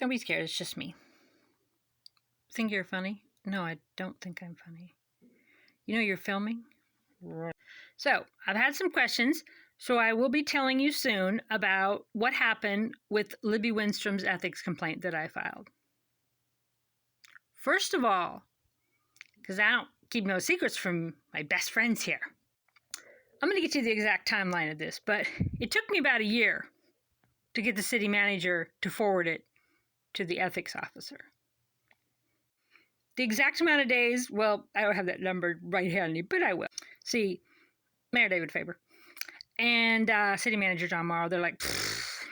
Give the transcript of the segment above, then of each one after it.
Don't be scared. It's just me. Think you're funny? No, I don't think I'm funny. You know you're filming? So, I've had some questions, so I will be telling you soon about what happened with Libby Wennstrom's ethics complaint that I filed. First of all, because I don't keep no secrets from my best friends here, I'm going to get you the exact timeline of this, but it took me about a year to get the city manager to forward it to the ethics officer. The exact amount of days, well, I don't have that number right handy, but I will. See, Mayor David Faber and City Manager John Morrow, they're like,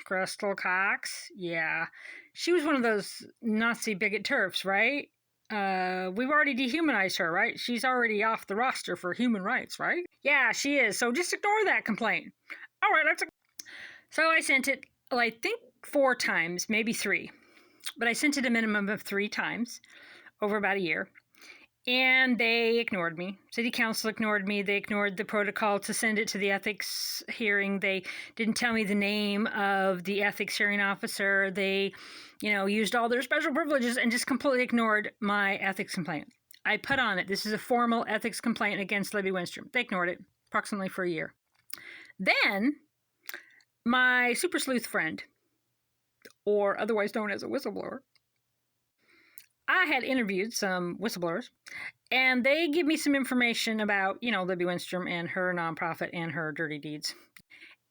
Crystal Cox? Yeah. She was one of those Nazi bigot turfs, right? We've already dehumanized her, right? She's already off the roster for human rights, right? Yeah, she is. So just ignore that complaint. All right, So I sent it, well, I think 4 times, maybe 3. But I sent it a minimum of 3 times over about a year. And they ignored me. City Council ignored me. They ignored the protocol to send it to the ethics hearing. They didn't tell me the name of the ethics hearing officer. They, used all their special privileges and just completely ignored my ethics complaint. I put on it, this is a formal ethics complaint against Libby Wennstrom. They ignored it approximately for a year. Then, my super sleuth friend, or otherwise known as a whistleblower, I had interviewed some whistleblowers, and they give me some information about, Libby Wennstrom and her nonprofit and her dirty deeds.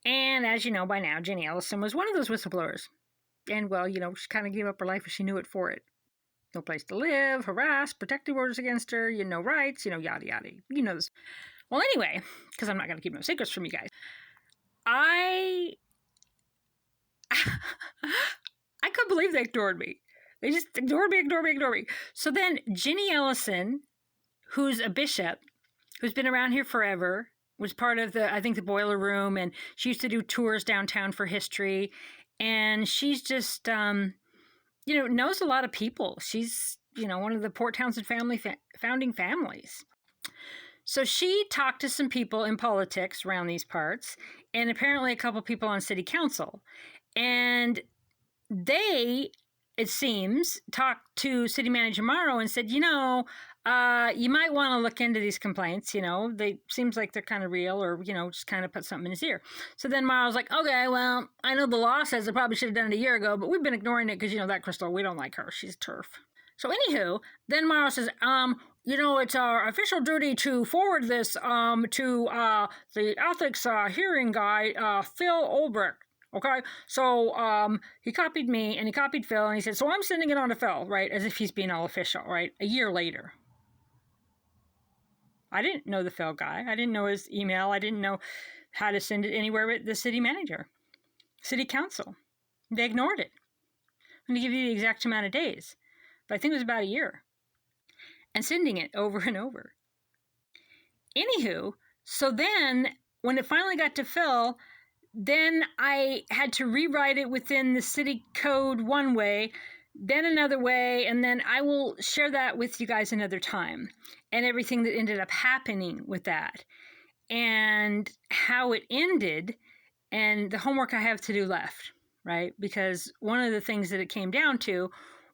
And as you know by now, Jenny Ellison was one of those whistleblowers. And, well, she kind of gave up her life if she knew it for it. No place to live, harassed, protective orders against her, no rights, yada, yada. You know this. Well, anyway, because I'm not going to keep no secrets from you guys, I couldn't believe they ignored me. They just ignored me. So then Jenny Ellison, who's a bishop, who's been around here forever, was part of the Boiler Room, and she used to do tours downtown for history. And she's just, knows a lot of people. She's, one of the Port Townsend founding families. So she talked to some people in politics around these parts, and apparently a couple people on city council. And they, it seems, talked to City Manager Morrow and said, you might want to look into these complaints, they seems like they're kind of real, or, just kind of put something in his ear. So then Morrow's like, okay, well, I know the law says I probably should have done it a year ago, but we've been ignoring it because, that Crystal, we don't like her. She's turf. So anywho, then Morrow says, it's our official duty to forward this to the ethics hearing guy, Phil Ulbricht. Okay, so he copied me and he copied Phil, and he said, so I'm sending it on to Phil, right, as if he's being all official, right, a year later. I didn't know the Phil guy. I didn't know his email. I didn't know how to send it anywhere but the city manager, city council. They ignored it. I'm going to give you the exact amount of days, but I think it was about a year, and sending it over and over. Anywho, so then when it finally got to Phil, then I had to rewrite it within the city code one way, then another way, and then I will share that with you guys another time, and everything that ended up happening with that, and how it ended, and the homework I have to do left, right? Because one of the things that it came down to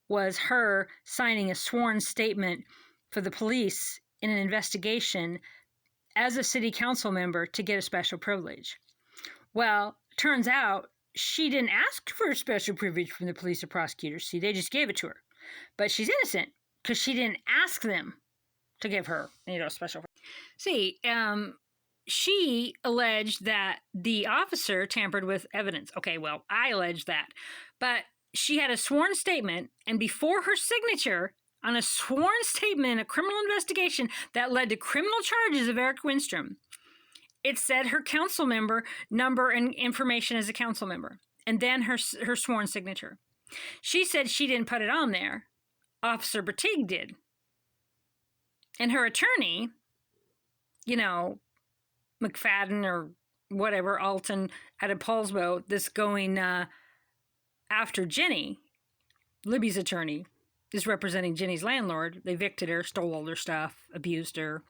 was her signing a sworn statement for the police in an investigation as a city council member to get a special privilege. Well, turns out she didn't ask for a special privilege from the police or prosecutors. See, they just gave it to her. But she's innocent because she didn't ask them to give her, special privilege. See, she alleged that the officer tampered with evidence. Okay, well, I alleged that. But she had a sworn statement, and before her signature on a sworn statement in a criminal investigation that led to criminal charges of Eric Wennstrom, it said her council member number and information as a council member, and then her sworn signature. She said she didn't put it on there. Officer Bertig did. And her attorney, McFadden or whatever, Alton out of Paulsbo, this going after Jenny, Libby's attorney, is representing Jenny's landlord. They evicted her, stole all her stuff, abused her,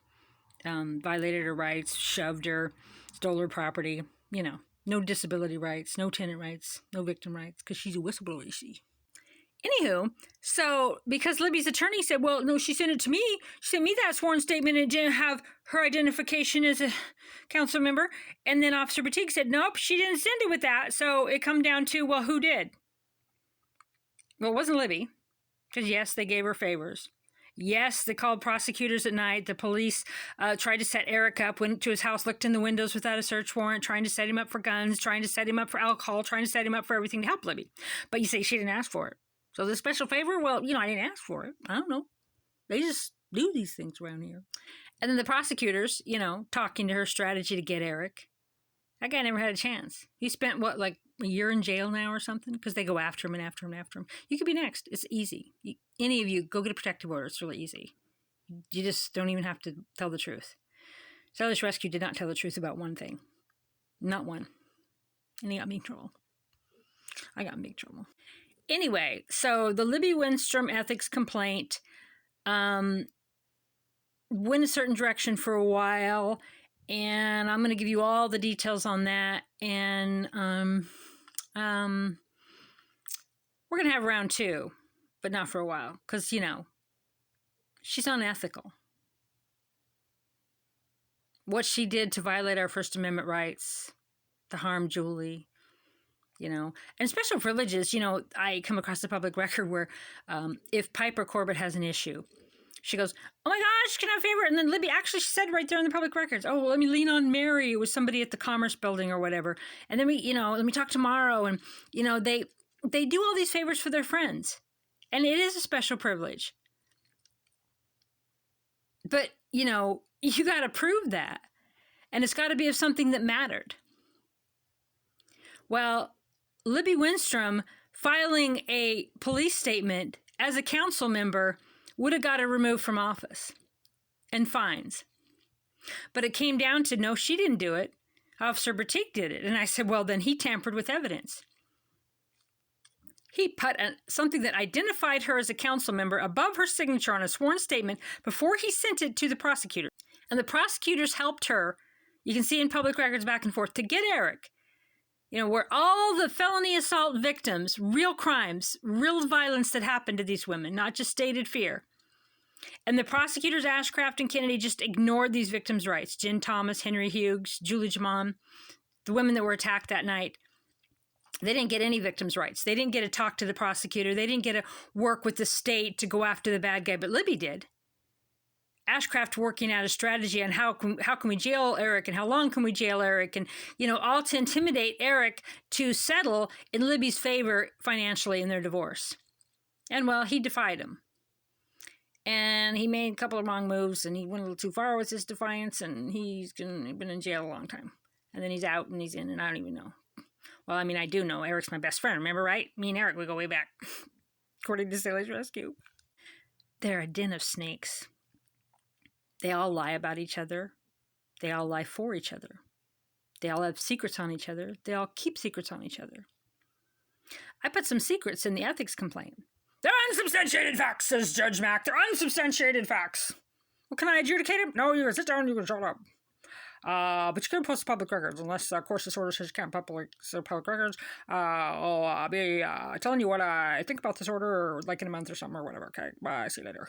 violated her rights, shoved her, stole her property, no disability rights, no tenant rights, no victim rights, because she's a whistleblower, you see. Anywho, so because Libby's attorney said, well, no, she sent it to me. She sent me that sworn statement and it didn't have her identification as a council member. And then Officer Batik said, nope, she didn't send it with that. So it come down to, well, who did? Well, it wasn't Libby. Because yes, they gave her favors. Yes, they called prosecutors at night. The police tried to set Eric up, went to his house, looked in the windows without a search warrant, trying to set him up for guns, trying to set him up for alcohol, trying to set him up for everything to help Libby. But you say she didn't ask for it. So the special favor, well, I didn't ask for it. I don't know. They just do these things around here. And then the prosecutors, talking to her strategy to get Eric. That guy never had a chance. He spent, like a year in jail now or something? Because they go after him and after him and after him. You could be next. It's easy. Any of you, go get a protective order. It's really easy. You just don't even have to tell the truth. Stylish Rescue did not tell the truth about one thing. Not one. And he got me in trouble. I got in big trouble. Anyway, so the Libby Wennstrom ethics complaint went a certain direction for a while, and I'm going to give you all the details on that. And we're going to have round 2, but not for a while, because, she's unethical. What she did to violate our First Amendment rights, to harm Julie, and special privileges, I come across the public record where if Piper Corbett has an issue, she goes, oh my gosh, can I have a favor? And then Libby, actually, she said right there in the public records, oh, well, let me lean on Mary. It was somebody at the Commerce Building or whatever. And then let me talk tomorrow. And, they do all these favors for their friends. And it is a special privilege. But, you got to prove that. And it's got to be of something that mattered. Well, Libby Wennstrom filing a police statement as a council member would have got her removed from office and fines. But it came down to, no, she didn't do it. Officer Batik did it. And I said, well, then he tampered with evidence. He put something that identified her as a council member above her signature on a sworn statement before he sent it to the prosecutor. And the prosecutors helped her, you can see in public records back and forth, to get Eric. Where all the felony assault victims, real crimes, real violence that happened to these women, not just stated fear. And the prosecutors, Ashcraft and Kennedy, just ignored these victims' rights. Jen Thomas, Henry Hughes, Julie Jamon, the women that were attacked that night. They didn't get any victims' rights. They didn't get to talk to the prosecutor. They didn't get to work with the state to go after the bad guy, but Libby did. Ashcraft working out a strategy on how can we jail Eric and how long can we jail Eric, and all to intimidate Eric to settle in Libby's favor financially in their divorce. And well, he defied him. And he made a couple of wrong moves, and he went a little too far with his defiance, and he's been in jail a long time. And then he's out and he's in, and I don't even know. Well, I do know. Eric's my best friend, remember, right? Me and Eric, we go way back, according to Stylish Rescue. They're a den of snakes. They all lie about each other. They all lie for each other. They all have secrets on each other. They all keep secrets on each other. I put some secrets in the ethics complaint. They're unsubstantiated facts, says Judge Mack. They're unsubstantiated facts. Well, can I adjudicate them? No, you can sit down, you can shut up. But you can't post public records unless, of course, this order says you can't public records. I'll be telling you what I think about this order, like in a month or something or whatever. Okay, bye. See you later.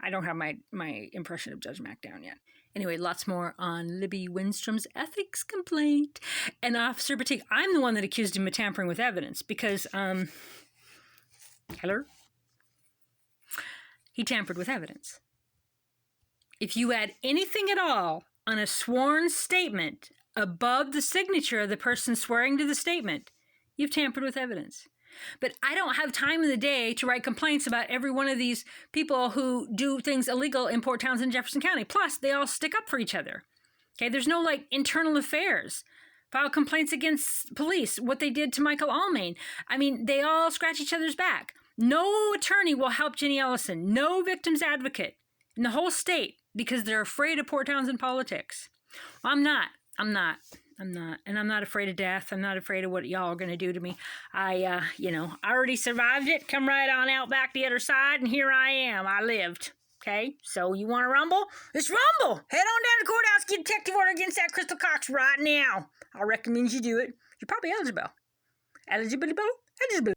I don't have my impression of Judge Mack down yet. Anyway, lots more on Libby Wennstrom's ethics complaint. And Officer Batik, I'm the one that accused him of tampering with evidence because, hello? He tampered with evidence. If you add anything at all on a sworn statement above the signature of the person swearing to the statement, you've tampered with evidence. But I don't have time in the day to write complaints about every one of these people who do things illegal in Port Townsend, Jefferson County. Plus, they all stick up for each other. Okay, there's no internal affairs. File complaints against police, what they did to Michael Almain. They all scratch each other's back. No attorney will help Jenny Ellison. No victim's advocate in the whole state because they're afraid of Port Townsend politics. Well, I'm not. And I'm not afraid of death. I'm not afraid of what y'all are going to do to me. I already survived it. Come right on out back the other side, and here I am. I lived. Okay? So you want to rumble? Let's rumble! Head on down to the courthouse, get a detective order against that Crystal Cox right now. I recommend you do it. You're probably eligible. Eligible?